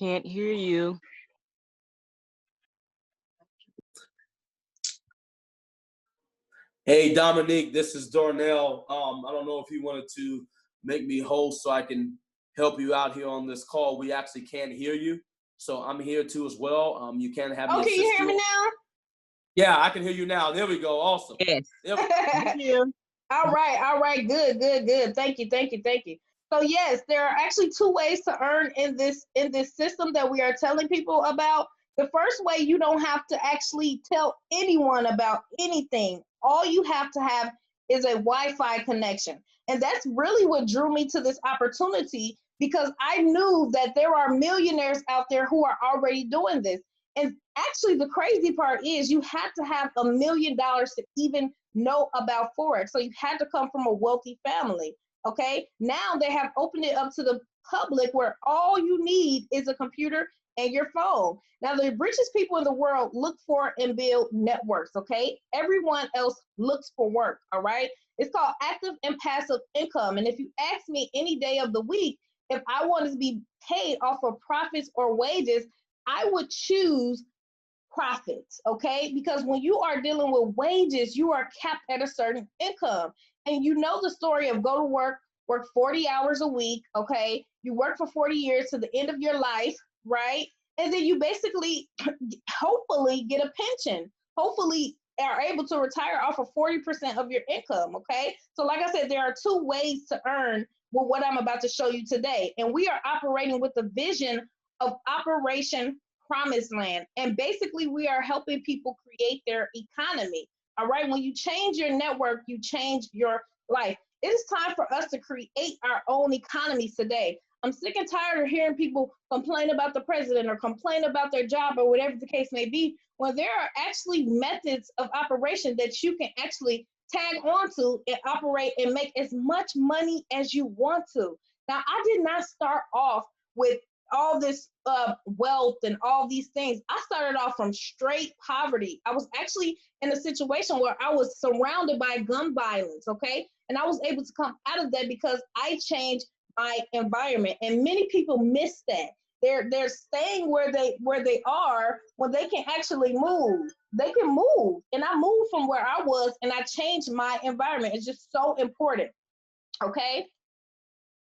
Can't hear you. Hey, Dominique, this is Darnell. I don't know if you wanted to make me host so I can help you out here on this call. We actually can't hear you, so I'm here too as well. You can have me Oh, can you assist hear me you. now? Yeah, I can hear you now. There we go. Awesome. Yes. There Thank you. All right. Good. Thank you. So yes, there are actually two ways to earn in this system that we are telling people about. The first way, you don't have to actually tell anyone about anything. All you have to have is a Wi-Fi connection. And that's really what drew me to this opportunity, because I knew that there are millionaires out there who are already doing this. And actually, the crazy part is you had to have $1 million to even know about forex. So you had to come from a wealthy family. Okay, now they have opened it up to the public, where all you need is a computer and your phone. Now, the richest people in the world look for and build networks. Okay, everyone else looks for work. All right, it's called active and passive income. And if you ask me any day of the week if I wanted to be paid off of profits or wages, I would choose profits, okay? Because when you are dealing with wages, you are capped at a certain income. And you know the story of go to work, work 40 hours a week, okay? You work for 40 years to the end of your life, right? And then you basically, hopefully, get a pension. Hopefully, are able to retire off of 40% of your income, okay? So like I said, there are two ways to earn with what I'm about to show you today. And we are operating with the vision of Operation Promised Land. And basically, we are helping people create their economy. All right. When you change your network, you change your life. It is time for us to create our own economies today. I'm sick and tired of hearing people complain about the president or complain about their job or whatever the case may be, when there are actually methods of operation that you can actually tag onto and operate and make as much money as you want to. Now, I did not start off with all this wealth and all these things. I started off from straight poverty. I was actually in a situation where I was surrounded by gun violence, okay? And I was able to come out of that because I changed my environment. And many people miss that. They're staying where they are when they can actually move. They can move. And I moved from where I was and I changed my environment. It's just so important, okay?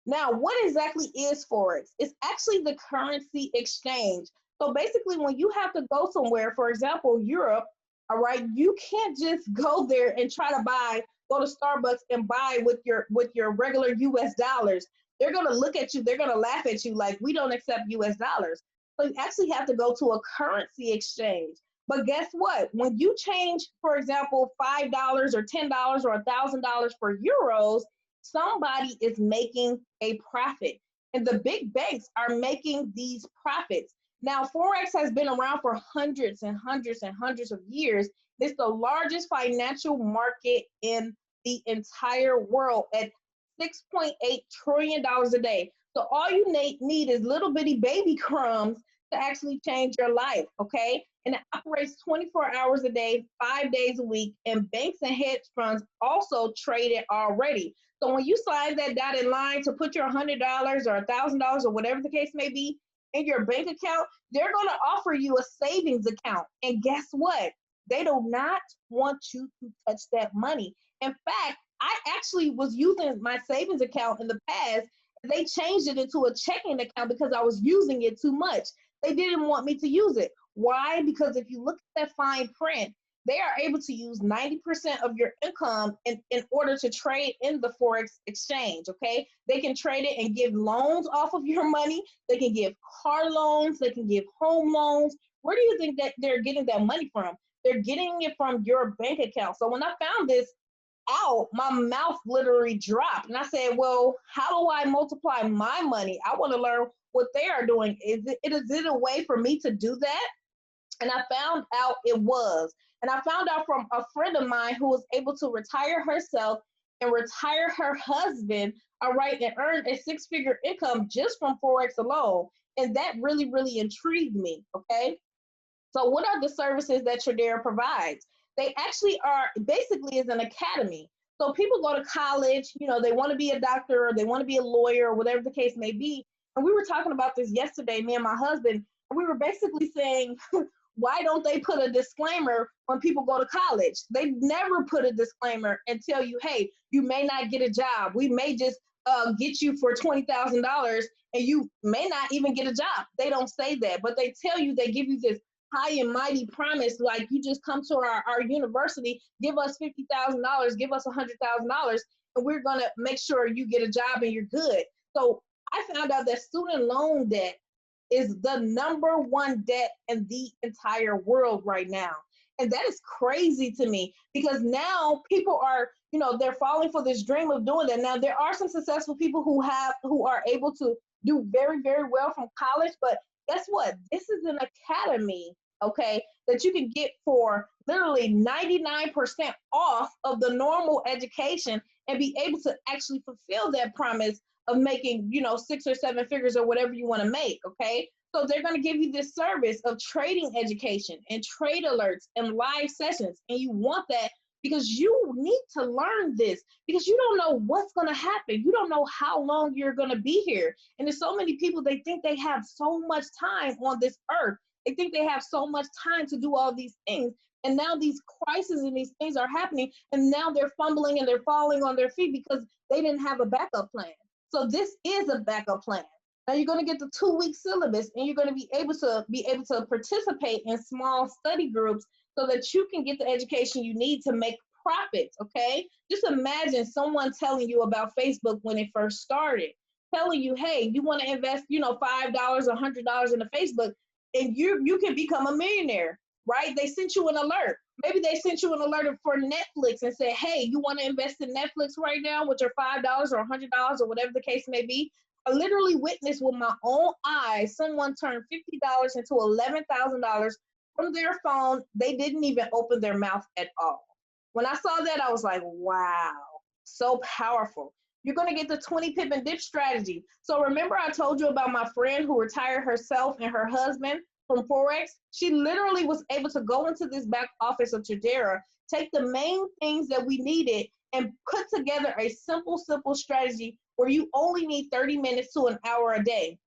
Now, what exactly is Forex? It's actually the currency exchange. So basically, when you have to go somewhere, for example, Europe, all right, you can't just go there and try to go to Starbucks and buy with your regular US dollars. They're gonna look at you, they're gonna laugh at you like, we don't accept US dollars. So you actually have to go to a currency exchange. But guess what? When you change, for example, $5 or $10 or $1,000 for euros, somebody is making a profit. And the big banks are making these profits. Now, Forex has been around for hundreds and hundreds and hundreds of years. It's the largest financial market in the entire world at $6.8 trillion a day. So all you need is little bitty baby crumbs to actually change your life, okay? And it operates 24 hours a day, 5 days a week, and banks and hedge funds also trade it already. So when you slide that dotted line to put your $100 or $1,000 or whatever the case may be in your bank account, they're going to offer you a savings account. And guess what? They do not want you to touch that money. In fact, I actually was using my savings account in the past. They changed it into a checking account because I was using it too much. They didn't want me to use it. Why? Because if you look at that fine print, they are able to use 90% of your income in order to trade in the Forex exchange, okay? They can trade it and give loans off of your money. They can give car loans. They can give home loans. Where do you think that they're getting that money from? They're getting it from your bank account. So when I found this out, my mouth literally dropped. And I said, well, how do I multiply my money? I want to learn what they are doing. Is it a way for me to do that? And I found out it was. And I found out from a friend of mine who was able to retire herself and retire her husband, all right, and earn a six-figure income just from Forex alone. And that really, really intrigued me, okay? So what are the services that Tradera provides? They actually are basically is an academy. So people go to college, they want to be a doctor or they want to be a lawyer or whatever the case may be. And we were talking about this yesterday, me and my husband, and we were basically saying, why don't they put a disclaimer when people go to college? They never put a disclaimer and tell you, hey, you may not get a job. We may just get you for $20,000 and you may not even get a job. They don't say that, but they tell you, they give you this high and mighty promise, like you just come to our university, give us $50,000, give us $100,000, and we're gonna make sure you get a job and you're good. So I found out that student loan debt is the number one debt in the entire world right now. And that is crazy to me, because now people are, they're falling for this dream of doing that. Now, there are some successful people who are able to do very, very well from college, but guess what? This is an academy, okay, that you can get for literally 99% off of the normal education and be able to actually fulfill that promise of making, 6 or 7 figures or whatever you want to make, okay? So they're going to give you this service of trading education and trade alerts and live sessions. And you want that because you need to learn this, because you don't know what's going to happen. You don't know how long you're going to be here. And there's so many people, they think they have so much time on this earth. They think they have so much time to do all these things. And now these crises and these things are happening. And now they're fumbling and they're falling on their feet because they didn't have a backup plan. So this is a backup plan. Now you're going to get the 2-week syllabus, and you're going to be able to participate in small study groups so that you can get the education you need to make profits, okay? Just imagine someone telling you about Facebook when it first started, telling you, hey, you want to invest, $5 or $100 in a Facebook, and you can become a millionaire, right? They sent you an alert. Maybe they sent you an alert for Netflix and said, hey, you want to invest in Netflix right now with your $5 or $100 or whatever the case may be? I literally witnessed with my own eyes someone turn $50 into $11,000 from their phone. They didn't even open their mouth at all. When I saw that, I was like, wow, so powerful. You're going to get the 20 pip and dip strategy. So remember I told you about my friend who retired herself and her husband from forex? She literally was able to go into this back office of Tradera, take the main things that we needed, and put together a simple strategy where you only need 30 minutes to an hour a day.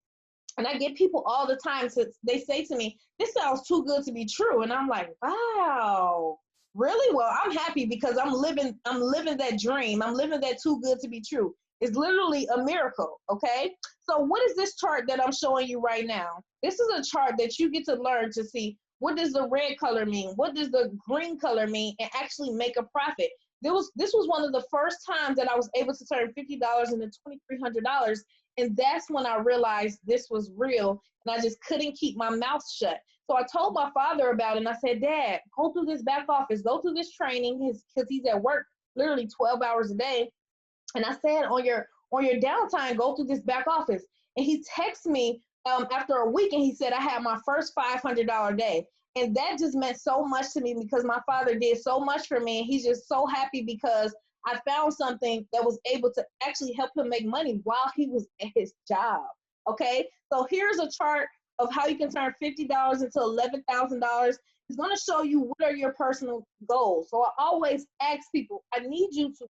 And I get people all the time, so they say to me, this sounds too good to be true. And I'm like, wow, really? Well, I'm happy because I'm living that dream. I'm living that too good to be true. It's literally a miracle, okay? So what is this chart that I'm showing you right now? This is a chart that you get to learn to see, what does the red color mean? What does the green color mean? And actually make a profit. This was one of the first times that I was able to turn $50 into $2,300. And that's when I realized this was real, and I just couldn't keep my mouth shut. So I told my father about it, and I said, Dad, go through this back office, go through this training, because he's at work literally 12 hours a day. And I said, on your downtime, go through this back office. And he texted me after a week, and he said, I had my first $500 day. And that just meant so much to me, because my father did so much for me. And he's just so happy because I found something that was able to actually help him make money while he was at his job. Okay, so here's a chart of how you can turn $50 into $11,000. It's going to show you what are your personal goals. So I always ask people, I need you to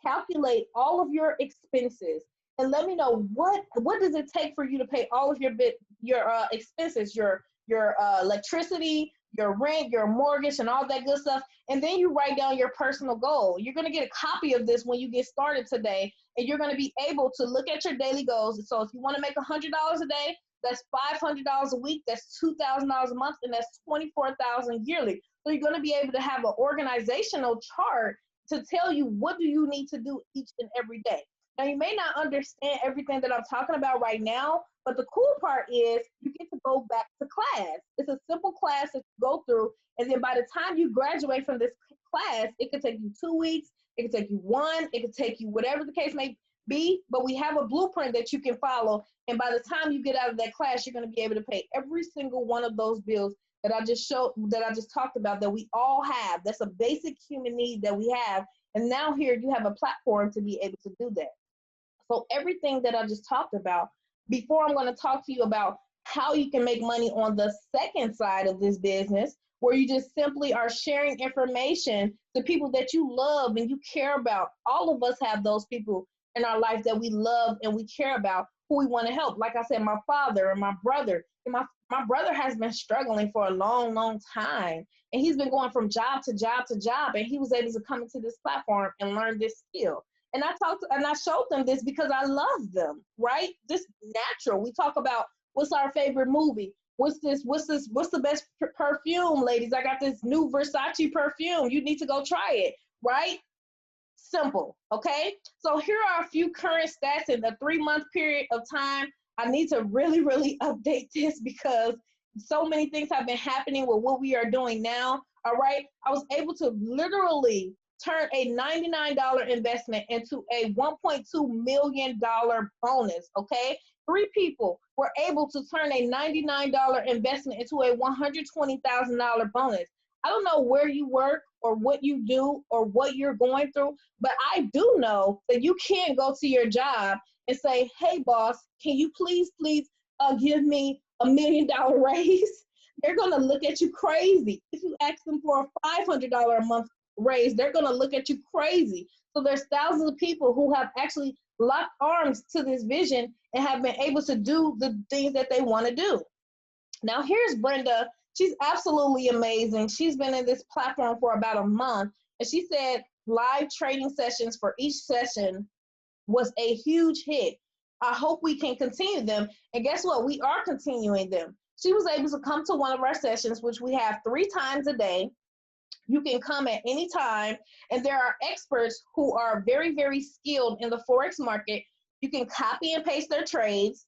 calculate all of your expenses and let me know what does it take for you to pay all of your expenses, your electricity, your rent, your mortgage, and all that good stuff. And then you write down your personal goal. You're going to get a copy of this when you get started today, and you're going to be able to look at your daily goals. So if you want to make $100 a day, that's $500 a week, that's $2,000 a month, and that's $24,000 yearly. So you're going to be able to have an organizational chart to tell you what do you need to do each and every day. Now, you may not understand everything that I'm talking about right now, but the cool part is you get to go back to class. It's a simple class that you go through, and then by the time you graduate from this class, it could take you 2 weeks, it could take you 1, it could take you whatever the case may be, but we have a blueprint that you can follow, and by the time you get out of that class, you're going to be able to pay every single one of those bills that I just talked about, that we all have. That's a basic human need that we have, and now here you have a platform to be able to do that. So everything that I just talked about, before I'm going to talk to you about how you can make money on the second side of this business, where you just simply are sharing information to people that you love and you care about. All of us have those people in our life that we love and we care about, who we want to help. Like I said, my father and my brother. And my brother has been struggling for a long, long time. And he's been going from job to job to job. And he was able to come into this platform and learn this skill. And I showed them this because I love them, right? This natural. We talk about what's our favorite movie. What's the best perfume, ladies? I got this new Versace perfume. You need to go try it, right? Simple, okay? So here are a few current stats in the 3-month period of time. I need to really, really update this because so many things have been happening with what we are doing now, all right? I was able to literally turn a $99 investment into a $1.2 million bonus, okay? 3 people were able to turn a $99 investment into a $120,000 bonus. I don't know where you work or what you do or what you're going through, but I do know that you can't go to your job and say, hey, boss, can you please give me $1 million raise? They're going to look at you crazy. If you ask them for a $500 a month raise, they're going to look at you crazy. So there's thousands of people who have actually locked arms to this vision and have been able to do the things that they want to do. Now here's Brenda. She's absolutely amazing. She's been in this platform for about a month, and she said live trading sessions for each session was a huge hit. I hope we can continue them. And guess what? We are continuing them. She was able to come to one of our sessions, which we have 3 times a day. You can come at any time, and there are experts who are very, very skilled in the forex market. You can copy and paste their trades.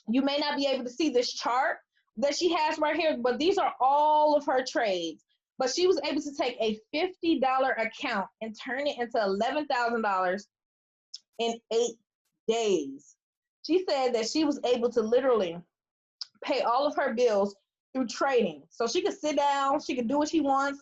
You may not be able to see this chart that she has right here, but these are all of her trades. But she was able to take a $50 account and turn it into $11,000 in 8 days. She said that she was able to literally pay all of her bills through trading. So she could sit down, she could do what she wants.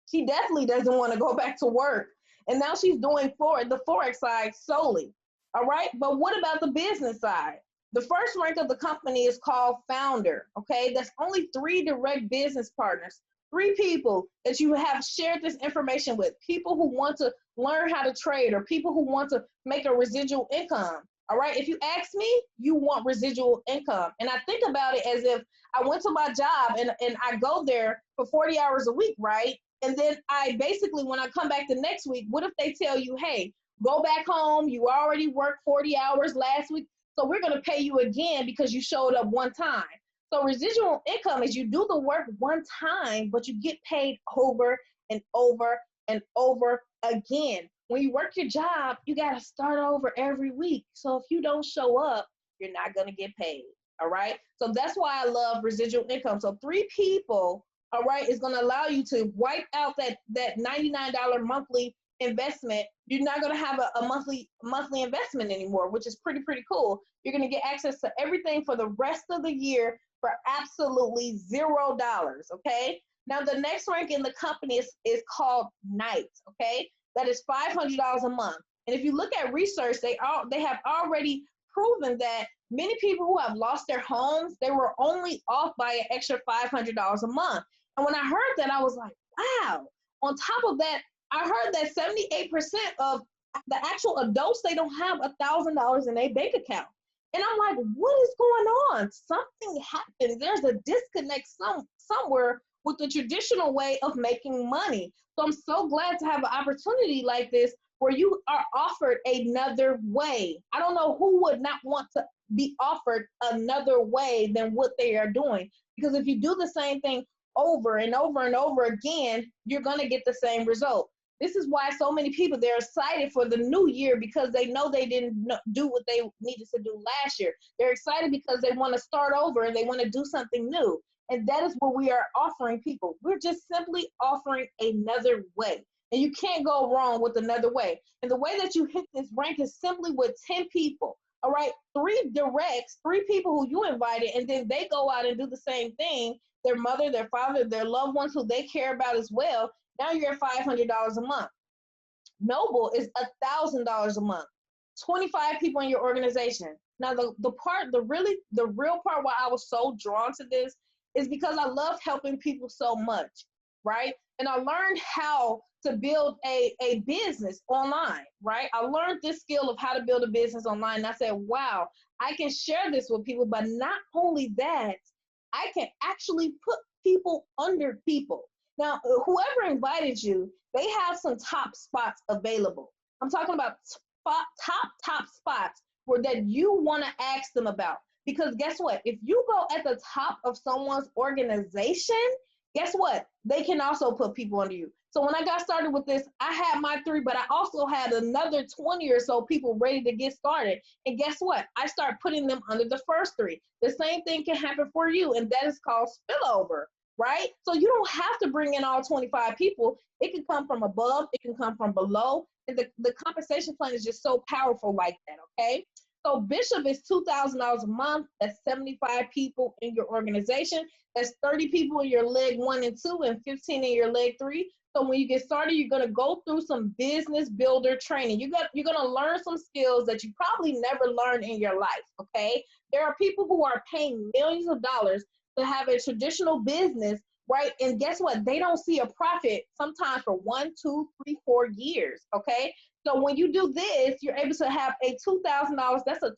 She definitely doesn't want to go back to work. And now she's doing the forex side solely. All right. But what about the business side? The first rank of the company is called founder. Okay. That's only 3 direct business partners, 3 people that you have shared this information with, people who want to learn how to trade or people who want to make a residual income. All right. If you ask me, you want residual income. And I think about it as if I went to my job and I go there for 40 hours a week, right? And then I basically, when I come back the next week, what if they tell you, hey, go back home, you already worked 40 hours last week, so we're going to pay you again because you showed up one time. So residual income is you do the work one time, but you get paid over and over and over again. When you work your job, you got to start over every week. So if you don't show up, you're not going to get paid. All right. So that's why I love residual income. So 3 people, all right, is going to allow you to wipe out that $99 monthly investment. You're not going to have a monthly investment anymore, which is pretty cool. You're going to get access to everything for the rest of the year for absolutely $0. Okay. Now the next rank in the company is called Night. Okay. That is $500 a month. And if you look at research, they have already proven that many people who have lost their homes, they were only off by an extra $500 a month. And when I heard that, I was like, wow. On top of that, I heard that 78% of the actual adults, they don't have $1,000 in their bank account. And I'm like, what is going on? Something happened. There's a disconnect somewhere with the traditional way of making money. So I'm so glad to have an opportunity like this where you are offered another way. I don't know who would not want to be offered another way than what they are doing. Because if you do the same thing over and over and over again, you're going to get the same result. This is why so many people, they're excited for the new year because they know they didn't do what they needed to do last year. They're excited because they want to start over and they want to do something new. And that is what we are offering people. We're just simply offering another way. And you can't go wrong with another way. And the way that you hit this rank is simply with 10 people. All right, 3 directs, 3 people who you invited, and then they go out and do the same thing. Their mother, their father, their loved ones who they care about as well. Now you're at $500 a month. Noble is $1,000 a month. 25 people in your organization. Now the real part why I was so drawn to this is because I love helping people so much. right? And I learned how to build a business online, right? I learned this skill of how to build a business online. And I said, wow, I can share this with people, but not only that, I can actually put people under people. Now, whoever invited you, they have some top spots available. I'm talking about top spots where that you want to ask them about. Because guess what? If you go at the top of someone's organization, guess what? They can also put people under you. So when I got started with this, I had my 3, but I also had another 20 or so people ready to get started. And guess what? I start putting them under the first 3. The same thing can happen for you, and that is called spillover, right? So you don't have to bring in all 25 people. It can come from above, it can come from below, and the compensation plan is just so powerful like that, okay? So Bishop is $2,000 a month. That's 75 people in your organization. That's 30 people in your leg 1 and 2 and 15 in your leg 3. So when you get started, you're going to go through some business builder training. You're going to learn some skills that you probably never learned in your life, okay? There are people who are paying millions of dollars to have a traditional business, right? And guess what? They don't see a profit sometimes for 1, 2, 3, 4 years, okay? So when you do this, you're able to have a $2,000, that's a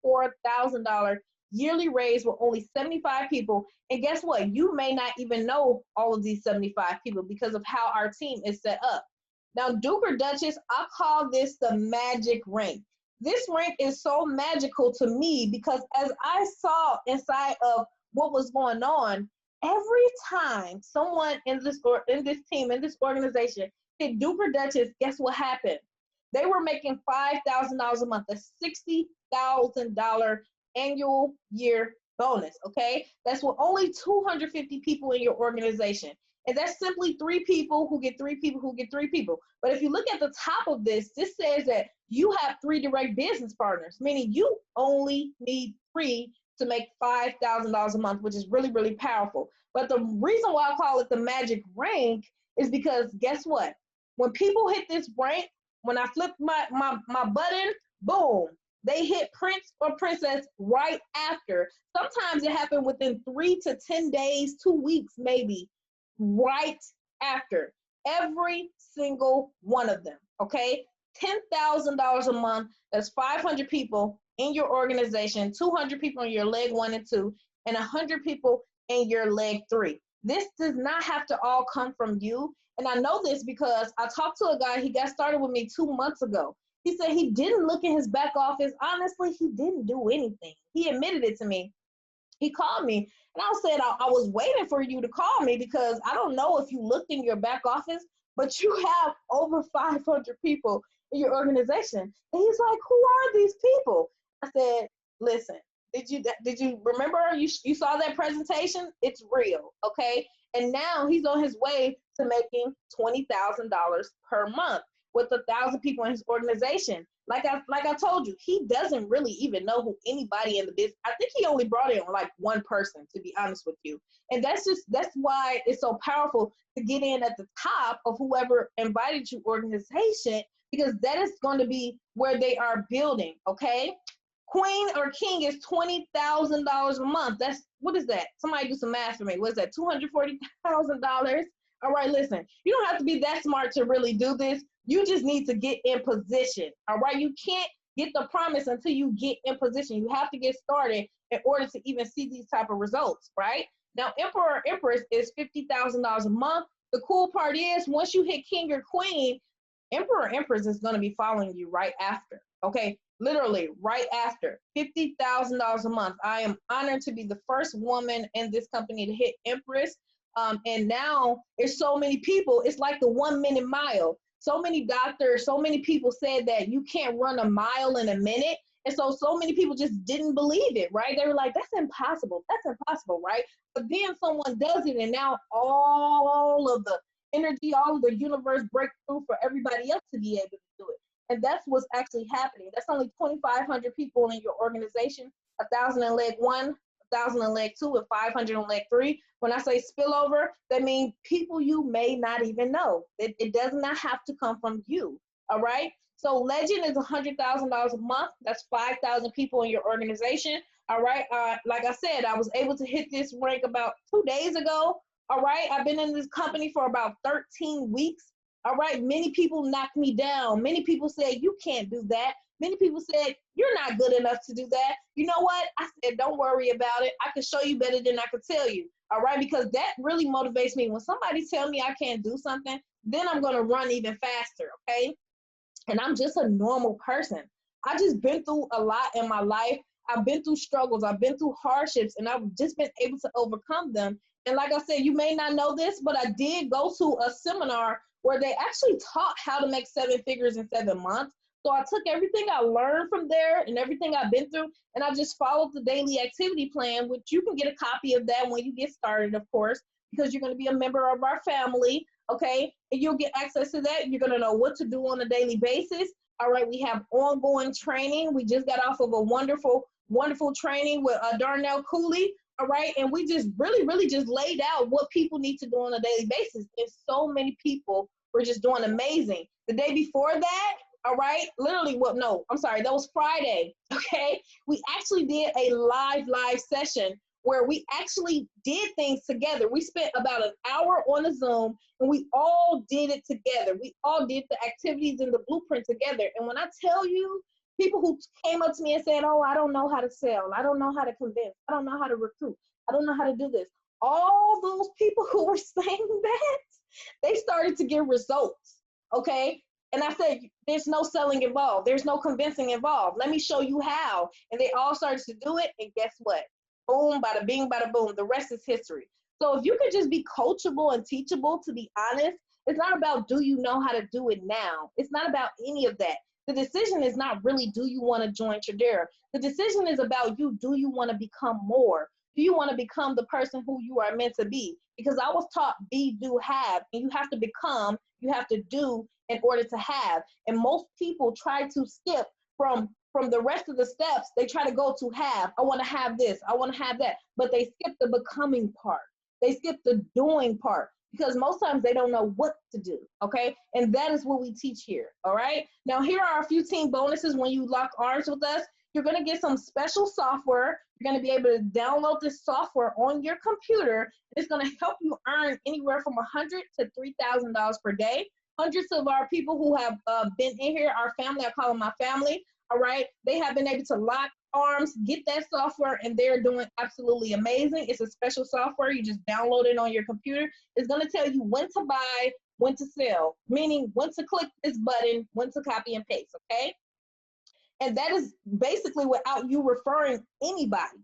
$24,000 yearly raise with only 75 people. And guess what? You may not even know all of these 75 people because of how our team is set up. Now, Duke or Duchess, I call this the magic rank. This rank is so magical to me because as I saw inside of what was going on, every time someone in this team, in this organization hit Duke or Duchess, guess what happened? They were making $5,000 a month, a $60,000 annual year bonus, okay? That's with only 250 people in your organization. And that's simply 3 people who get 3 people who get 3 people. But if you look at the top of this, this says that you have 3 direct business partners, meaning you only need 3 to make $5,000 a month, which is really, really powerful. But the reason why I call it the magic rank is because guess what? When people hit this rank, when I flip my button, boom, they hit prince or princess right after. Sometimes it happened within 3 to 10 days, 2 weeks maybe, right after. Every single one of them, okay? $10,000 a month, that's 500 people in your organization, 200 people in your leg 1 and 2, and 100 people in your leg 3. This does not have to all come from you. And I know this because I talked to a guy, he got started with me 2 months ago. He said he didn't look in his back office. Honestly, he didn't do anything. He admitted it to me. He called me and I said, I was waiting for you to call me because I don't know if you looked in your back office, but you have over 500 people in your organization. And he's like, who are these people? I said, listen, did you remember you saw that presentation? It's real, okay? And now he's on his way to making $20,000 per month with 1,000 people in his organization. Like I told you, he doesn't really even know who anybody in the business. I think he only brought in like 1 person, to be honest with you. And that's why it's so powerful to get in at the top of whoever invited you organization, because that is going to be where they are building, okay? Queen or king is $20,000 a month. That's, what is that? Somebody do some math for me. What is that, $240,000? All right, listen, you don't have to be that smart to really do this. You just need to get in position, all right? You can't get the promise until you get in position. You have to get started in order to even see these type of results, right? Now, Emperor or Empress is $50,000 a month. The cool part is once you hit king or queen, Emperor or Empress is going to be following you right after, okay? Literally right after. $50,000 a month. I am honored to be the first woman in this company to hit Empress. And now there's so many people, it's like the 1 minute mile. So many doctors, so many people said that you can't run a mile in a minute. And so many people just didn't believe it, right? They were like, that's impossible. That's impossible, right? But then someone does it, and now all of the energy, all of the universe breaks through for everybody else to be able to do it. And that's what's actually happening. That's only 2,500 people in your organization, 1,000 in leg 1, 1,000 in leg 2, and 500 in leg 3. When I say spillover, that means people you may not even know. It does not have to come from you, all right? So legend is $100,000 a month. That's 5,000 people in your organization, all right? Like I said, I was able to hit this rank about 2 days ago, All right. I've been in this company for about 13 weeks. All right. Many people knocked me down. Many people said, you can't do that. Many people said, you're not good enough to do that. You know what? I said, don't worry about it. I can show you better than I could tell you. All right. Because that really motivates me. When somebody tells me I can't do something, then I'm going to run even faster. Okay. And I'm just a normal person. I just been through a lot in my life. I've been through struggles. I've been through hardships, and I've just been able to overcome them. And like I said, you may not know this, but I did go to a seminar where they actually taught how to make 7 figures in 7 months. So I took everything I learned from there and everything I've been through, and I just followed the daily activity plan, which you can get a copy of that when you get started, of course, because you're going to be a member of our family, okay? And you'll get access to that. You're going to know what to do on a daily basis. All right, we have ongoing training. We just got off of a wonderful training with Darnell Cooley. All right, and we just really just laid out what people need to do on a daily basis. And so many people were just doing amazing. The day before that, all right, literally, that was Friday, okay? We actually did a live session where we actually did things together. We spent about an hour on a Zoom, and we all did it together. We all did the activities and the blueprint together. And when I tell you, people who came up to me and said, oh, I don't know how to sell. I don't know how to convince. I don't know how to recruit. I don't know how to do this. All those people who were saying that, they started to get results, okay? And I said, there's no selling involved. There's no convincing involved. Let me show you how. And they all started to do it, and guess what? Boom, bada bing, bada boom. The rest is history. So if you could just be coachable and teachable, to be honest, it's not about do you know how to do it now. It's not about any of that. The decision is not really do you want to join Tradera. The decision is about you. Do you want to become more? Do you want to become the person who you are meant to be? Because I was taught be, do, have, and you have to become, you have to do in order to have. And most people try to skip from the rest of the steps. They try to go to have. I want to have this. I want to have that. But they skip the becoming part. They skip the doing part because most times they don't know what to do, okay? And that is what we teach here, all right? Now, here are a few team bonuses when you lock arms with us. You're going to get some special software. You're going to be able to download this software on your computer. It's going to help you earn anywhere from $100 to $3,000 per day. Hundreds of our people who have been in here, our family, I call them my family, all right? They have been able to lock arms, get that software, and they're doing absolutely amazing. It's a special software. You just download it on your computer. It's going to tell you when to buy, when to sell, meaning when to click this button, when to copy and paste, okay? And that is basically without you referring anybody.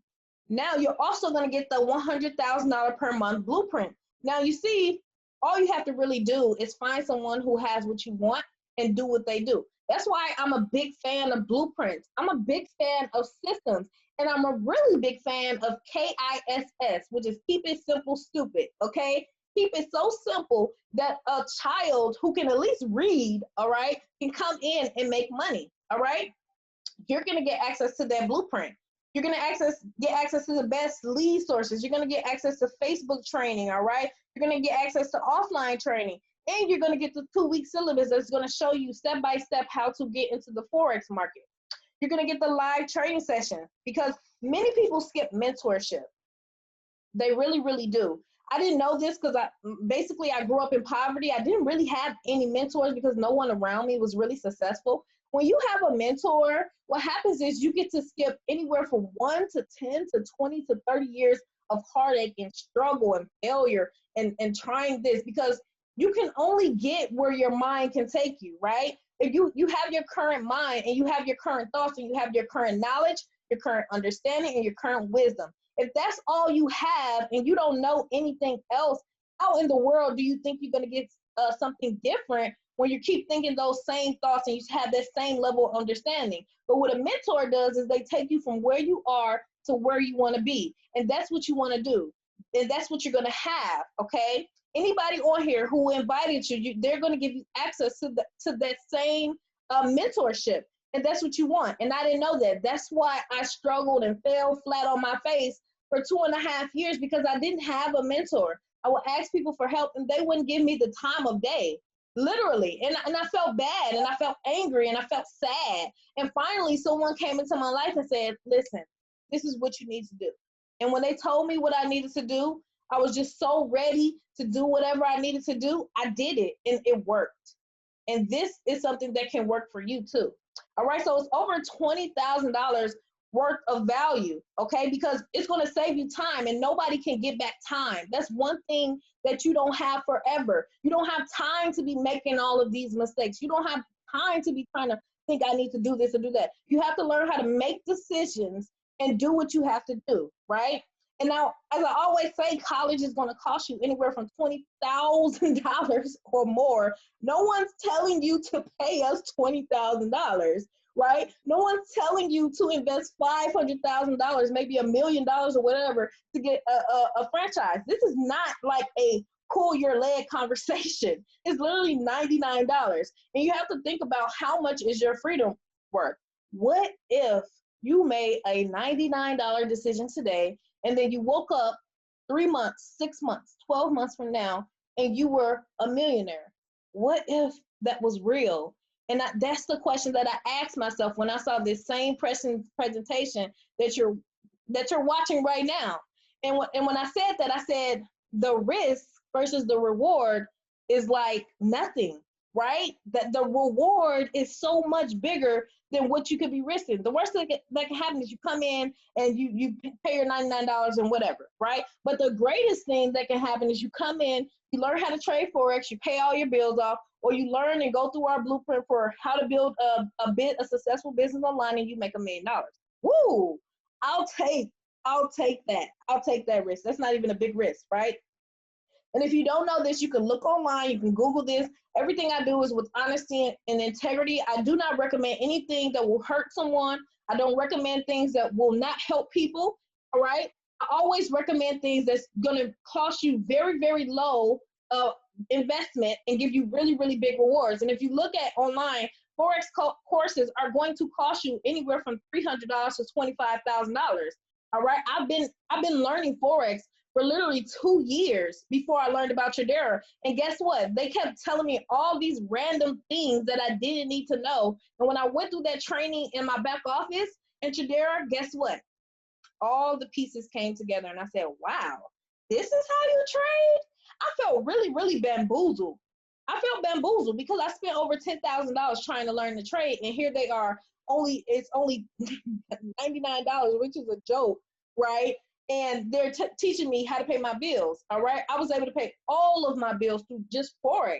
Now you're also going to get the $100,000 per month blueprint. Now you see, all you have to really do is find someone who has what you want and do what they do. That's why I'm a big fan of blueprints. I'm a big fan of systems. And I'm a really big fan of KISS, which is keep it simple, stupid, okay? Keep it so simple that a child who can at least read, all right, can come in and make money, all right? You're gonna get access to that blueprint. You're gonna get access to the best lead sources. You're gonna get access to Facebook training, all right? You're gonna get access to offline training. And you're going to get the 2-week syllabus that's going to show you step-by-step how to get into the forex market. You're going to get the live training session because many people skip mentorship. They really do. I didn't know this because I grew up in poverty. I didn't really have any mentors because no one around me was really successful. When you have a mentor, what happens is you get to skip anywhere from 1 to 10 to 20 to 30 years of heartache and struggle and failure and trying this because you can only get where your mind can take you, right? If you have your current mind and you have your current thoughts and you have your current knowledge, your current understanding, and your current wisdom. If that's all you have and you don't know anything else, how in the world do you think you're going to get something different when you keep thinking those same thoughts and you have that same level of understanding? But what a mentor does is they take you from where you are to where you want to be. And that's what you want to do. And that's what you're going to have, okay? Anybody on here who invited you, they're going to give you access to that same mentorship. And that's what you want. And I didn't know that. That's why I struggled and fell flat on my face for 2.5 years because I didn't have a mentor. I would ask people for help and they wouldn't give me the time of day, literally. And I felt bad and I felt angry and I felt sad. And finally, someone came into my life and said, listen, this is what you need to do. And when they told me what I needed to do, I was just so ready to do whatever I needed to do. I did it and it worked. And this is something that can work for you too. All right, so it's over $20,000 worth of value, okay? Because it's going to save you time, and nobody can get back time. That's one thing that you don't have forever. You don't have time to be making all of these mistakes. You don't have time to be trying to think I need to do this or do that. You have to learn how to make decisions and do what you have to do, right? And now, as I always say, college is going to cost you anywhere from $20,000 or more. No one's telling you to pay us $20,000, right? No one's telling you to invest $500,000, maybe $1 million or whatever to get a franchise. This is not like a pull your leg conversation. It's literally $99. And you have to think about how much is your freedom worth. What if you made a $99 decision today, and then you woke up 3 months, 6 months, 12 months from now, and you were a millionaire? What if that was real? And that's the question that I asked myself when I saw this same presentation that you're watching right now. And when I said that, I said the risk versus the reward is like nothing, right? That the reward is so much bigger than what you could be risking. The worst thing that can happen is you come in and you pay your $99 and whatever, right? But the greatest thing that can happen is you come in, you learn how to trade forex, you pay all your bills off, or you learn and go through our blueprint for how to build a successful business online, and you make $1 million. Woo! I'll take that. I'll take that risk. That's not even a big risk, right? And if you don't know this, you can look online, you can Google this. Everything I do is with honesty and integrity. I do not recommend anything that will hurt someone. I don't recommend things that will not help people, all right? I always recommend things that's gonna cost you very, very low investment and give you really, really big rewards. And if you look at online, Forex courses are going to cost you anywhere from $300 to $25,000, all right? I've been learning Forex for literally 2 years before I learned about Tradera. And guess what? They kept telling me all these random things that I didn't need to know. And when I went through that training in my back office in Tradera, guess what? All the pieces came together and I said, wow, this is how you trade? I felt really, really bamboozled. I felt bamboozled because I spent over $10,000 trying to learn the trade. And here they are, it's only $99, which is a joke, right? And they're teaching me how to pay my bills, all right? I was able to pay all of my bills through just Forex,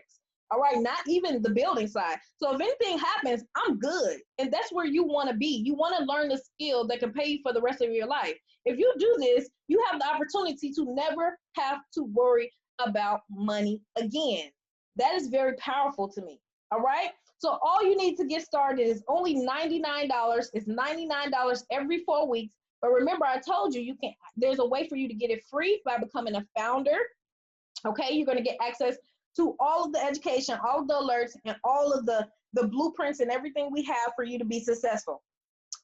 all right? Not even the building side. So if anything happens, I'm good. And that's where you want to be. You want to learn the skill that can pay you for the rest of your life. If you do this, you have the opportunity to never have to worry about money again. That is very powerful to me, all right? So all you need to get started is only $99. It's $99 every 4 weeks. But remember, I told you, there's a way for you to get it free by becoming a founder. Okay, you're going to get access to all of the education, all of the alerts, and all of the blueprints and everything we have for you to be successful.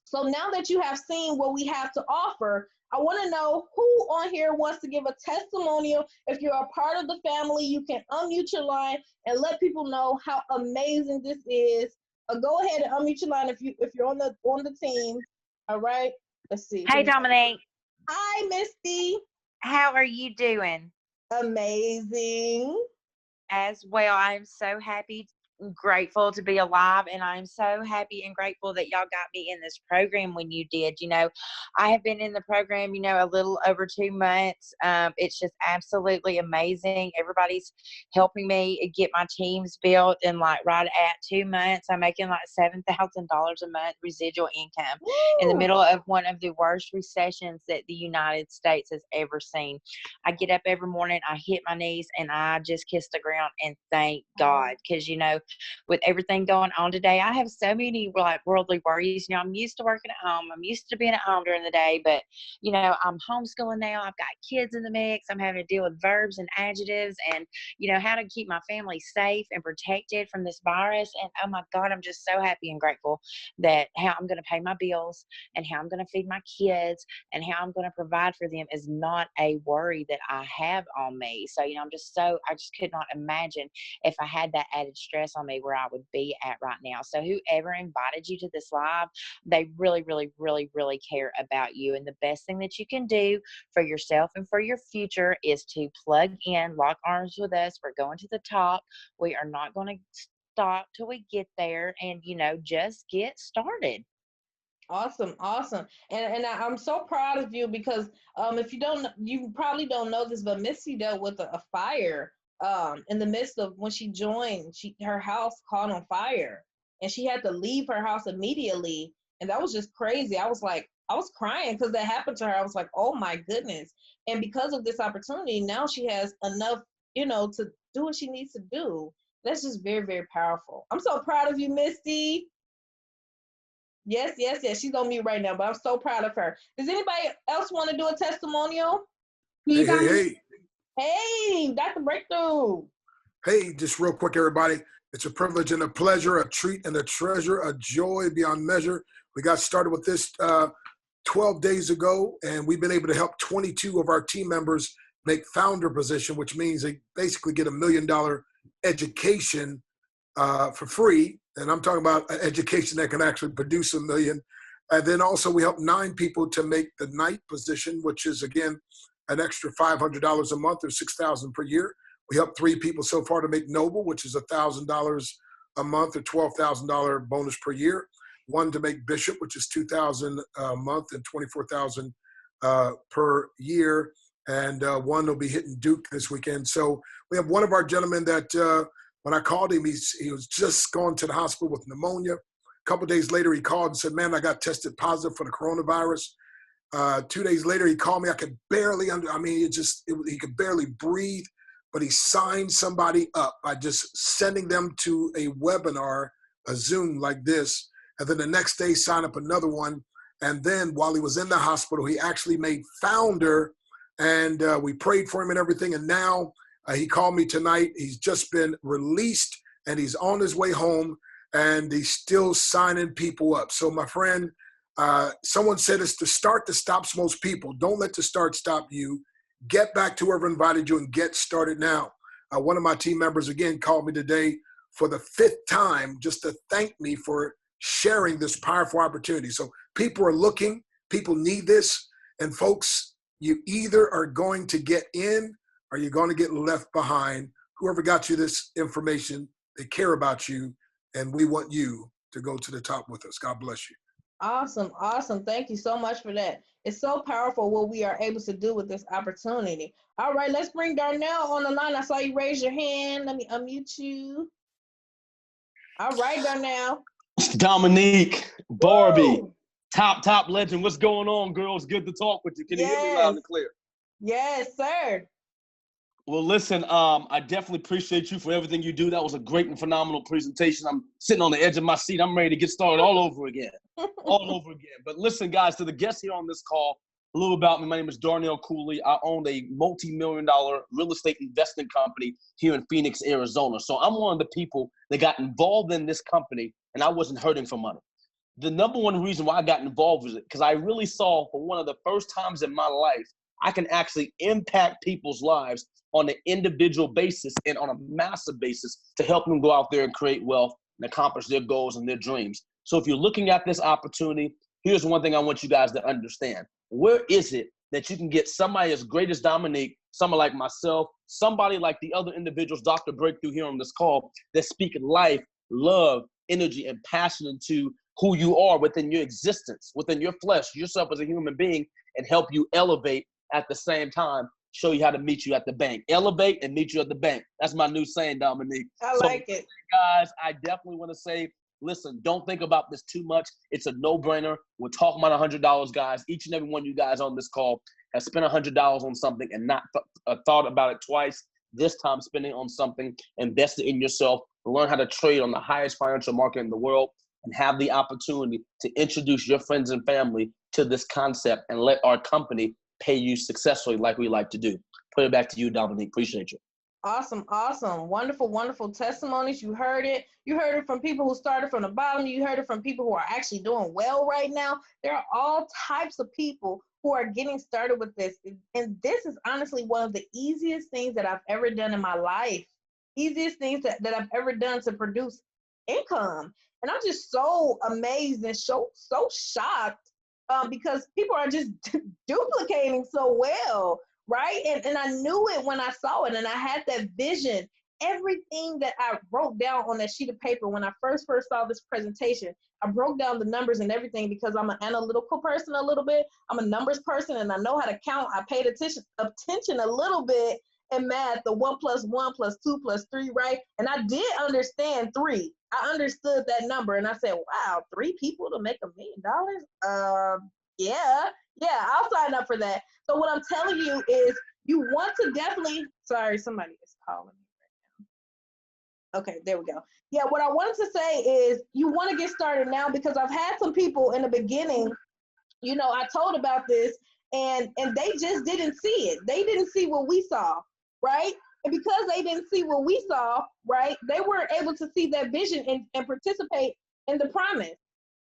So now that you have seen what we have to offer, I want to know who on here wants to give a testimonial. If you're a part of the family, you can unmute your line and let people know how amazing this is. Go ahead and unmute your line if you're on the team. All right. Let's see. Hey, Dominique. Hi, Misty. How are you doing? Amazing. As well, I'm so happy and grateful to be alive, and I'm so happy and grateful that y'all got me in this program when you did. You know, I have been in the program, a little over 2 months. It's just absolutely amazing. Everybody's helping me get my teams built, and right at 2 months, I'm making like $7,000 a month residual income. Woo! In the middle of one of the worst recessions that the United States has ever seen. I get up every morning, I hit my knees, and I just kiss the ground and thank God, because with everything going on today, I have so many worldly worries. I'm used to working at home. I'm used to being at home during the day, but I'm homeschooling now. I've got kids in the mix. I'm having to deal with verbs and adjectives, and how to keep my family safe and protected from this virus. And oh my God, I'm just so happy and grateful that how I'm going to pay my bills and how I'm going to feed my kids and how I'm going to provide for them is not a worry that I have on me. So I just could not imagine if I had that added stress on me where I would be at right now. So whoever invited you to this live, they really, really, really, really care about you. And the best thing that you can do for yourself and for your future is to plug in, lock arms with us. We're going to the top. We are not going to stop till we get there, and just get started. Awesome, awesome. And I'm so proud of you because if you probably don't know this, but Missy dealt with a fire in the midst of when she joined. Her house caught on fire and she had to leave her house immediately, and that was just crazy. I was crying because that happened to her. I was like, oh my goodness. And because of this opportunity, now she has enough, to do what she needs to do. That's just very, very powerful. I'm so proud of you, Misty. Yes, yes, yes. She's on mute right now, but I'm so proud of her. Does anybody else want to do a testimonial? Hey. Hey, Dr. Breakthrough. Hey, just real quick, everybody. It's a privilege and a pleasure, a treat and a treasure, a joy beyond measure. We got started with this 12 days ago, and we've been able to help 22 of our team members make founder position, which means they basically get $1 million education for free. And I'm talking about an education that can actually produce $1 million. And then also we help 9 people to make the night position, which is, again, an extra $500 a month or $6,000 per year. We helped 3 people so far to make Noble, which is $1,000 a month or $12,000 bonus per year. 1 to make Bishop, which is $2,000 a month and $24,000 per year. And 1 will be hitting Duke this weekend. So we have one of our gentlemen that when I called him, he was just going to the hospital with pneumonia. A couple of days later, he called and said, man, I got tested positive for the coronavirus. 2 days later, he called me. I could barely, he could barely breathe, but he signed somebody up by just sending them to a webinar, a Zoom like this. And then the next day, sign up another one. And then while he was in the hospital, he actually made founder, and we prayed for him and everything. And now he called me tonight. He's just been released and he's on his way home, and he's still signing people up. So my friend, someone said it's the start that stops most people. Don't let the start stop you. Get back to whoever invited you and get started now. One of my team members, again, called me today for the 5th time just to thank me for sharing this powerful opportunity. So people are looking, people need this. And folks, you either are going to get in or you're going to get left behind. Whoever got you this information, they care about you, and we want you to go to the top with us. God bless you. Awesome, awesome. Thank you so much for that. It's so powerful what we are able to do with this opportunity. All right, let's bring Darnell on the line. I saw you raise your hand. Let me unmute you. All right, Darnell. Dominique, Barbie, Woo! top legend. What's going on, girls? Good to talk with you. Can you hear me loud and clear? Yes, sir. Well, listen, I definitely appreciate you for everything you do. That was a great and phenomenal presentation. I'm sitting on the edge of my seat. I'm ready to get started all over again. But listen, guys, to the guests here on this call, a little about me. My name is Darnell Cooley. I own a multi-million-dollar real estate investment company here in Phoenix, Arizona. So I'm one of the people that got involved in this company, and I wasn't hurting for money. The number one reason why I got involved was because I really saw for one of the first times in my life, I can actually impact people's lives on an individual basis and on a massive basis to help them go out there and create wealth and accomplish their goals and their dreams. So if you're looking at this opportunity, here's one thing I want you guys to understand. Where is it that you can get somebody as great as Dominique, someone like myself, somebody like the other individuals, Dr. Breakthrough here on this call, that speak life, love, energy, and passion into who you are within your existence, within your flesh, yourself as a human being, and help you elevate at the same time, show you how to meet you at the bank. Elevate and meet you at the bank. That's my new saying, Dominique. I like it. Guys, I definitely want to say, listen, don't think about this too much. It's a no-brainer. We're talking about $100, guys. Each and every one of you guys on this call has spent $100 on something and not thought about it twice. This time spending on something, invested in yourself, learn how to trade on the highest financial market in the world, and have the opportunity to introduce your friends and family to this concept and let our company pay you successfully like we like to do. Put it back to you, Dominique. Appreciate you. Awesome, awesome. Wonderful, wonderful testimonies. You heard it. You heard it from people who started from the bottom. You heard it from people who are actually doing well right now. There are all types of people who are getting started with this. And this is honestly one of the easiest things that I've ever done in my life. easiest things that I've ever done to produce income. And I'm just so amazed and so shocked because people are just duplicating so well, right? And I knew it when I saw it, and I had that vision. Everything that I wrote down on that sheet of paper when I first saw this presentation, I broke down the numbers and everything because I'm an analytical person a little bit. I'm a numbers person, and I know how to count. I paid attention a little bit in math, the 1 + 1 + 2 + 3, right? And I did understand 3. I understood that number, and I said, wow, 3 people to make $1 million? Yeah, I'll sign up for that. So what I'm telling you is you want to definitely, sorry, somebody is calling me. Okay, there we go. Yeah, what I wanted to say is you want to get started now, because I've had some people in the beginning, you know, I told about this, and they just didn't see it. They didn't see what we saw, right? And because they didn't see what we saw, right, they weren't able to see that vision and participate in the promise.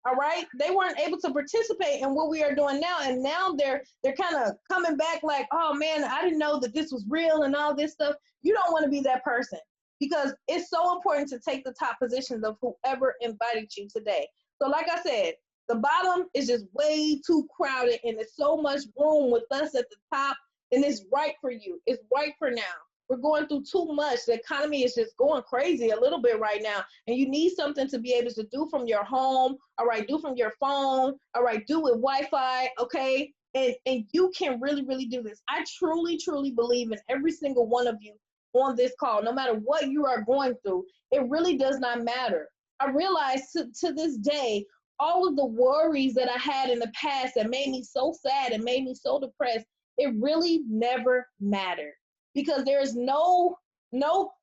All right, they weren't able to participate in what we are doing now, and now they're kind of coming back like, oh man, I didn't know that this was real and all this stuff. You don't want to be that person, because it's so important to take the top positions of whoever invited you today. So like I said, the bottom is just way too crowded, and there's so much room with us at the top, and it's right for you. It's right for now. We're going through too much. The economy is just going crazy a little bit right now, and you need something to be able to do from your home, all right, do from your phone, all right, do with Wi-Fi, okay? And you can really, really do this. I truly, truly believe in every single one of you on this call. No matter what you are going through, it really does not matter. I realize to this day, all of the worries that I had in the past that made me so sad and made me so depressed, it really never mattered, because there is no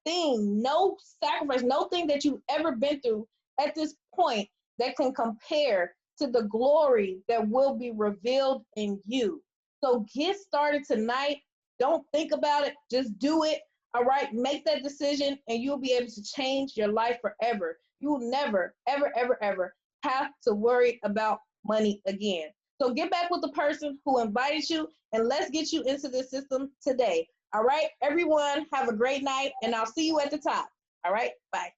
thing, no sacrifice, no thing that you've ever been through at this point that can compare to the glory that will be revealed in you. So get started tonight. Don't think about it, just do it. All right, make that decision, and you'll be able to change your life forever. You will never, ever, ever, ever have to worry about money again. So get back with the person who invited you, and let's get you into this system today. All right, everyone, have a great night, and I'll see you at the top. All right, bye.